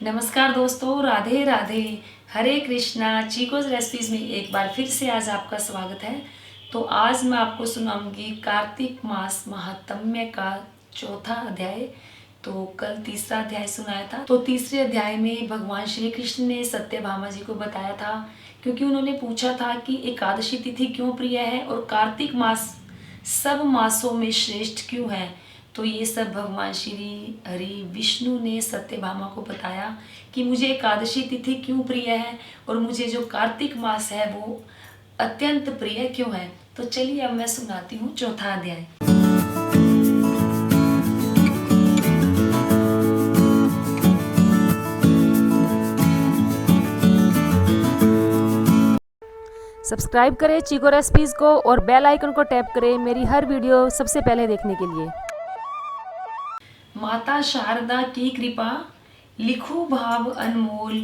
नमस्कार दोस्तों, राधे राधे, हरे कृष्णा। चीकोज रेसिपीज़ में एक बार फिर से आज आपका स्वागत है। तो आज मैं आपको सुनाऊंगी कार्तिक मास महात्म्य का चौथा अध्याय। तो कल तीसरा अध्याय सुनाया था। तो तीसरे अध्याय में भगवान श्री कृष्ण ने सत्यभामा जी को बताया था, क्योंकि उन्होंने पूछा था कि एकादशी तिथि क्यों प्रिय है और कार्तिक मास सब मासों में श्रेष्ठ क्यों है। तो ये सब भगवान श्री हरि विष्णु ने सत्यभामा को बताया कि मुझे एकादशी तिथि क्यों प्रिय है और मुझे जो कार्तिक मास है वो अत्यंत प्रिय क्यों है। तो चलिए अब मैं सुनाती हूँ चौथा अध्याय। सब्सक्राइब करें चीको रेसिपीज़ को और बेल आइकन को टैप करें मेरी हर वीडियो सबसे पहले देखने के लिए। माता शारदा की कृपा, लिखू भाव अनमोल,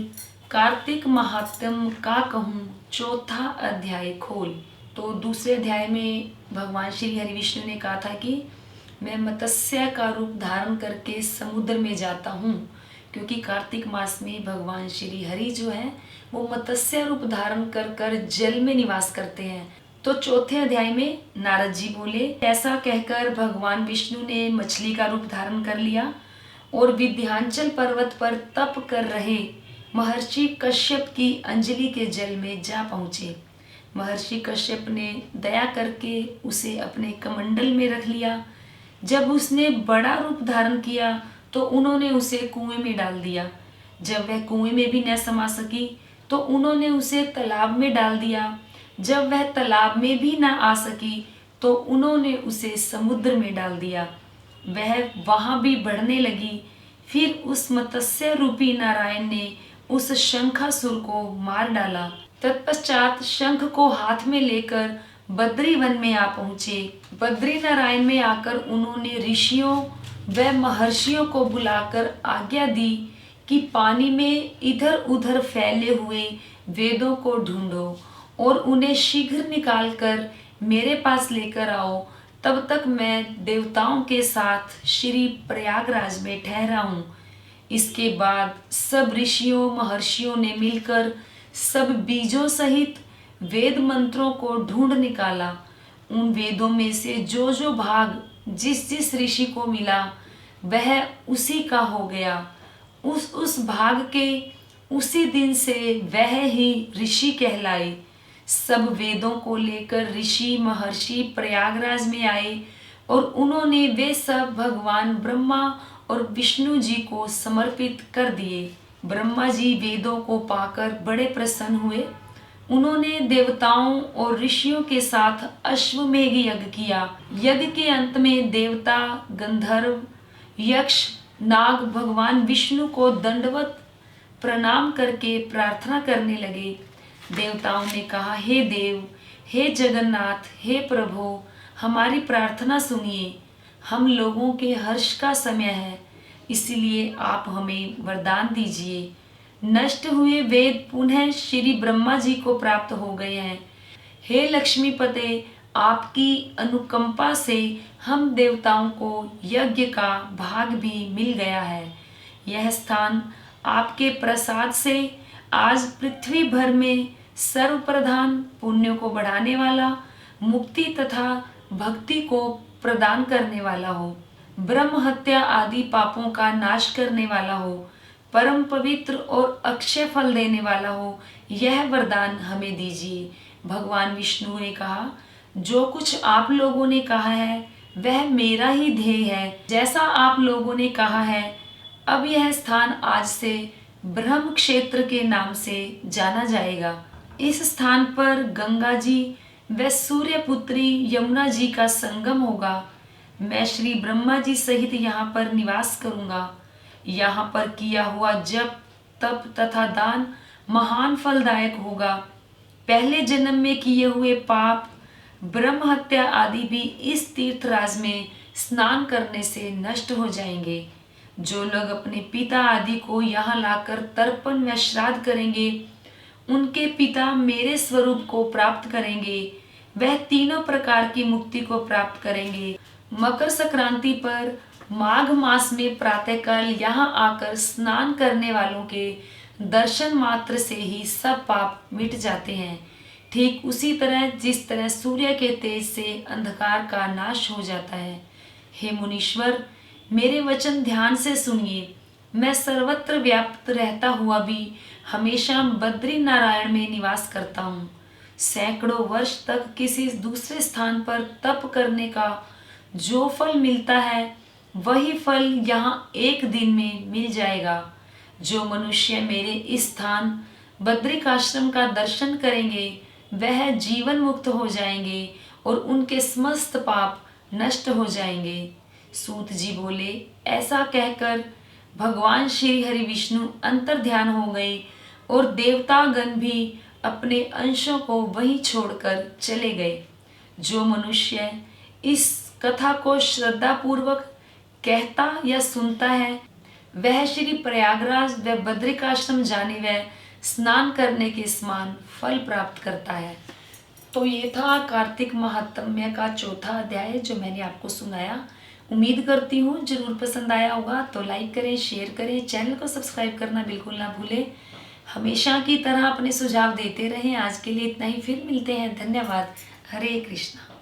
कार्तिक महात्म का कहूँ चौथा अध्याय खोल। तो दूसरे अध्याय में भगवान श्री हरि विष्णु ने कहा था कि मैं मत्स्य का रूप धारण करके समुद्र में जाता हूँ, क्योंकि कार्तिक मास में भगवान श्री हरि जो है वो मत्स्य रूप धारण कर कर जल में निवास करते हैं। तो चौथे अध्याय में नारद जी बोले, ऐसा कहकर भगवान विष्णु ने मछली का रूप धारण कर लिया और विंध्याचल पर्वत पर तप कर रहे महर्षि कश्यप की अंजलि के जल में जा पहुंचे। महर्षि कश्यप ने दया करके उसे अपने कमंडल में रख लिया। जब उसने बड़ा रूप धारण किया तो उन्होंने उसे कुएं में डाल दिया। जब वह कुएं में भी न समा सकी तो उन्होंने उसे तालाब में डाल दिया। जब वह तालाब में भी न आ सकी तो उन्होंने उसे समुद्र में डाल दिया। वह वहां भी बढ़ने लगी। फिर उस मत्स्य रूपी नारायण ने उस शंखासुर को मार डाला। तत्पश्चात शंख को हाथ में लेकर बद्री वन में आ पहुंचे। बद्री नारायण में आकर उन्होंने ऋषियों व महर्षियों को बुलाकर आज्ञा दी कि पानी में इधर उधर फैले हुए वेदों को ढूंढो और उन्हें शीघ्र निकालकर मेरे पास लेकर आओ। तब तक मैं देवताओं के साथ श्री प्रयागराज में ठहरा हूँ। इसके बाद सब ऋषियों महर्षियों ने मिलकर सब बीजों सहित वेद मंत्रों को ढूंढ निकाला। उन वेदों में से जो जो भाग जिस जिस ऋषि को मिला वह उसी का हो गया। उस भाग के उसी दिन से वह ही ऋषि कहलाए। सब वेदों को लेकर ऋषि महर्षि प्रयागराज में आए और उन्होंने वे सब भगवान ब्रह्मा और विष्णु जी को समर्पित कर दिए। ब्रह्मा जी वेदों को पाकर बड़े प्रसन्न हुए। उन्होंने देवताओं और ऋषियों के साथ अश्वमेघ यज्ञ किया। यज्ञ के अंत में देवता गंधर्व यक्ष नाग भगवान विष्णु को दंडवत प्रणाम करके प्रार्थना करने लगे। देवताओं ने कहा, हे देव, हे जगन्नाथ, हे प्रभु, हमारी प्रार्थना सुनिए। हम लोगों के हर्ष का समय है, इसलिए आप हमें वरदान दीजिए। नष्ट हुए वेद पुनः श्री ब्रह्मा जी को प्राप्त हो गए हैं। हे लक्ष्मीपते, आपकी अनुकंपा से हम देवताओं को यज्ञ का भाग भी मिल गया है। यह स्थान आपके प्रसाद से आज पृथ्वी भर में सर्वप्रधान, पुण्यों को बढ़ाने वाला, मुक्ति तथा भक्ति को प्रदान करने वाला हो, ब्रह्म हत्या आदि पापों का नाश करने वाला हो, परम पवित्र और अक्षय फल देने वाला हो। यह वरदान हमें दीजिए। भगवान विष्णु ने कहा, जो कुछ आप लोगों ने कहा है वह मेरा ही ध्येय है। जैसा आप लोगों ने कहा है, अब यह स्थान आज से ब्रह्म क्षेत्र के नाम से जाना जाएगा। इस स्थान पर गंगा जी व सूर्य पुत्री यमुना जी का संगम होगा। मैं श्री ब्रह्मा जी सहित यहाँ पर निवास करूँगा। यहाँ पर किया हुआ जप तप तथा दान महान फलदायक होगा। पहले जन्म में किए हुए पाप ब्रह्म हत्या आदि भी इस तीर्थराज में स्नान करने से नष्ट हो जाएंगे। जो लोग अपने पिता आदि को यहाँ लाकर तर्पण व श्राद्ध करेंगे, उनके पिता मेरे स्वरूप को प्राप्त करेंगे। वह तीनों प्रकार की मुक्ति को प्राप्त करेंगे। मकर संक्रांति पर माघ मास में प्रातःकाल यहाँ आकर स्नान करने वालों के दर्शन मात्र से ही सब पाप मिट जाते हैं। ठीक उसी तरह जिस तरह सूर्य के तेज से अंधकार का नाश हो जाता है। हे मुनीश्वर, मेरे वचन ध्यान से सुनिए। मैं सर्वत्र व्याप्त रहता हुआ भी हमेशा बद्री नारायण में निवास करता हूँ। सैकड़ों वर्ष तक किसी दूसरे स्थान पर तप करने का जो फल मिलता है वही फल यहाँ एक दिन में मिल जाएगा। जो मनुष्य मेरे इस स्थान बद्रिकाश्रम का दर्शन करेंगे वह जीवन मुक्त हो जाएंगे और उनके समस्त पाप नष्ट हो जाएंगे। सूत जी बोले, ऐसा कहकर भगवान श्री हरि विष्णु अंतर ध्यान हो गए और देवतागण भी अपने अंशों को वहीं छोड़कर चले गए। जो मनुष्य इस कथा को श्रद्धा पूर्वक कहता या सुनता है वह श्री प्रयागराज व बद्रिकाश्रम जाने व स्नान करने के समान फल प्राप्त करता है। तो ये था कार्तिक महात्म्य का चौथा अध्याय जो मैंने आपको सुनाया। उम्मीद करती हूँ जरूर पसंद आया होगा। तो लाइक करें, शेयर करें, चैनल को सब्सक्राइब करना बिल्कुल ना भूलें। हमेशा की तरह अपने सुझाव देते रहें। आज के लिए इतना ही, फिर मिलते हैं। धन्यवाद। हरे कृष्णा।